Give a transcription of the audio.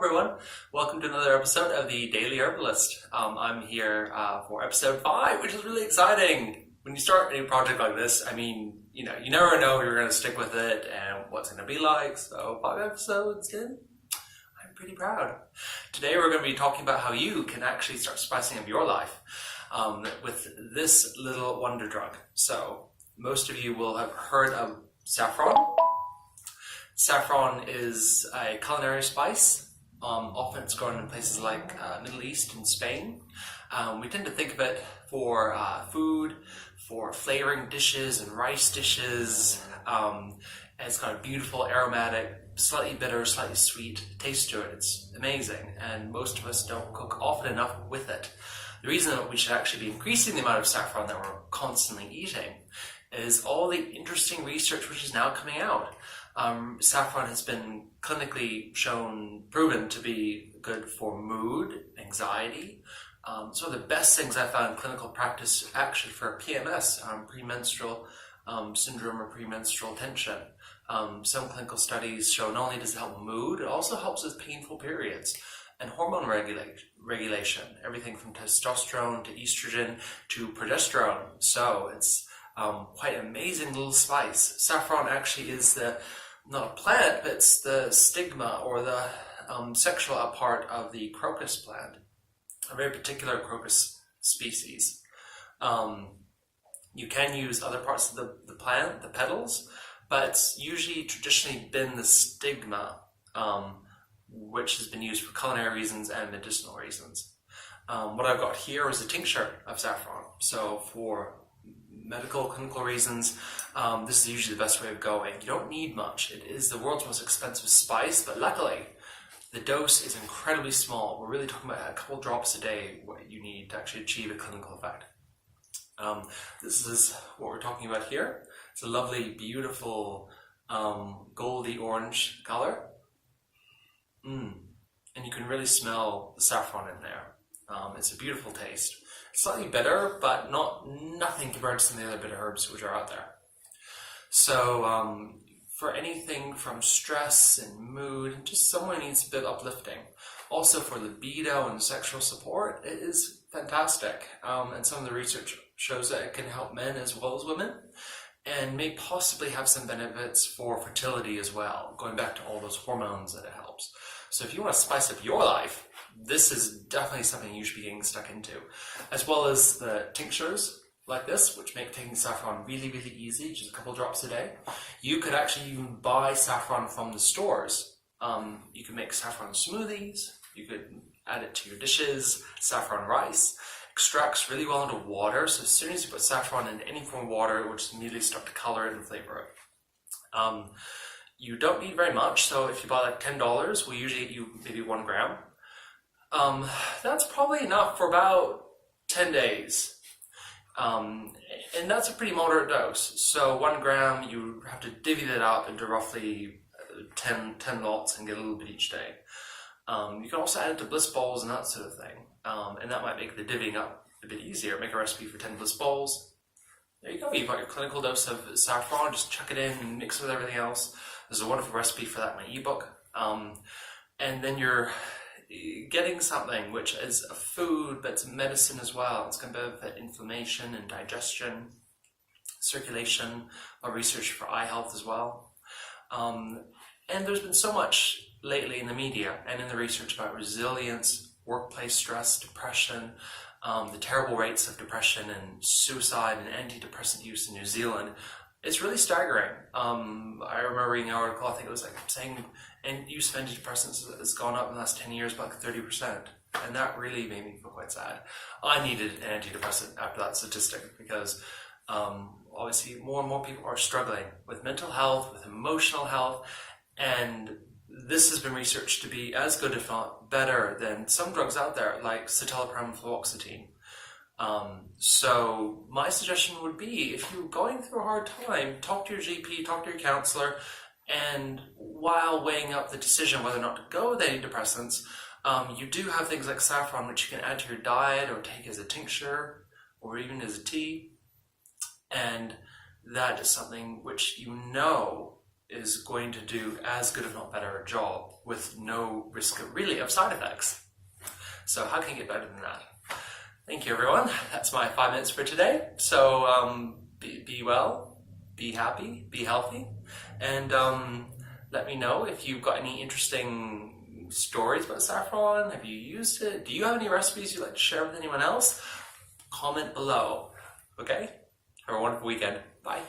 everyone, welcome to another episode of the Daily Herbalist. I'm here for episode 5, which is really exciting. When you start a new project like this, you never know if you're going to stick with it and what's going to be like. So 5 episodes in, I'm pretty proud. Today we're going to be talking about how you can actually start spicing up your life with this little wonder drug. So most of you will have heard of saffron. Saffron is a culinary spice. Often it's grown in places like Middle East and Spain. We tend to think of it for food, for flavoring dishes and rice dishes. It's got a beautiful, aromatic, slightly bitter, slightly sweet taste to it. It's amazing, and most of us don't cook often enough with it. The reason that we should actually be increasing the amount of saffron that we're constantly eating is all the interesting research which is now coming out. Saffron has been clinically proven to be good for mood, anxiety. Some of the best things I found in clinical practice actually for PMS, premenstrual syndrome or premenstrual tension. Some clinical studies show not only does it help mood, it also helps with painful periods and hormone regulation, everything from testosterone to estrogen to progesterone. So it's quite an amazing little spice. Saffron actually is not a plant, but it's the stigma or the sexual part of the crocus plant, a very particular crocus species. You can use other parts of the plant, the petals, but it's usually traditionally been the stigma, which has been used for culinary reasons and medicinal reasons. What I've got here is a tincture of saffron. So for medical, clinical reasons, this is usually the best way of going. You don't need much. It is the world's most expensive spice, but luckily, the dose is incredibly small. We're really talking about a couple drops a day, what you need to actually achieve a clinical effect. This is what we're talking about here. It's a lovely, beautiful, goldy orange color. And you can really smell the saffron in there. It's a beautiful taste. Slightly bitter, but nothing compared to some of the other bitter herbs which are out there. So for anything from stress and mood, just someone needs a bit of uplifting. Also for libido and sexual support, it is fantastic. And some of the research shows that it can help men as well as women, and may possibly have some benefits for fertility as well, going back to all those hormones that it helps. So if you want to spice up your life, this is definitely something you should be getting stuck into, as well as the tinctures like this, which make taking saffron really, really easy, just a couple drops a day. You could actually even buy saffron from the stores. You can make saffron smoothies, you could add it to your dishes, saffron rice. Extracts really well into water, so as soon as you put saffron into any form of water, it will just immediately start to color it and flavor it. You don't need very much, so if you buy like $10, we usually get you maybe 1 gram. That's probably enough for about 10 days. And that's a pretty moderate dose. So 1 gram, you have to divvy that up into roughly 10 lots and get a little bit each day. You can also add it to bliss balls and that sort of thing. And that might make the divvying up a bit easier. Make a recipe for 10 bliss balls. There you go. You've got your clinical dose of saffron. Just chuck it in and mix it with everything else. There's a wonderful recipe for that in my ebook. And then you're getting something which is a food, but it's medicine as well. It's going to benefit inflammation and digestion, circulation, research for eye health as well. And there's been so much lately in the media and in the research about resilience, workplace stress, depression, the terrible rates of depression and suicide and antidepressant use in New Zealand. It's really staggering. I remember reading an article, I think it was like saying use of antidepressants has gone up in the last 10 years by like 30%. And that really made me feel quite sad. I needed an antidepressant after that statistic because obviously more and more people are struggling with mental health, with emotional health, and this has been researched to be as good, if not better, than some drugs out there like citalopram and fluoxetine. So my suggestion would be, if you're going through a hard time, talk to your GP, talk to your counselor, and while weighing up the decision whether or not to go with antidepressants, you do have things like saffron, which you can add to your diet or take as a tincture or even as a tea. And that is something which you know is going to do as good, if not better, a job with no risk of side effects. So how can you get better than that? Thank you, everyone. That's my 5 minutes for today. So be well, be happy, be healthy, and let me know if you've got any interesting stories about saffron. Have you used it? Do you have any recipes you'd like to share with anyone else? Comment below. Okay? Have a wonderful weekend. Bye.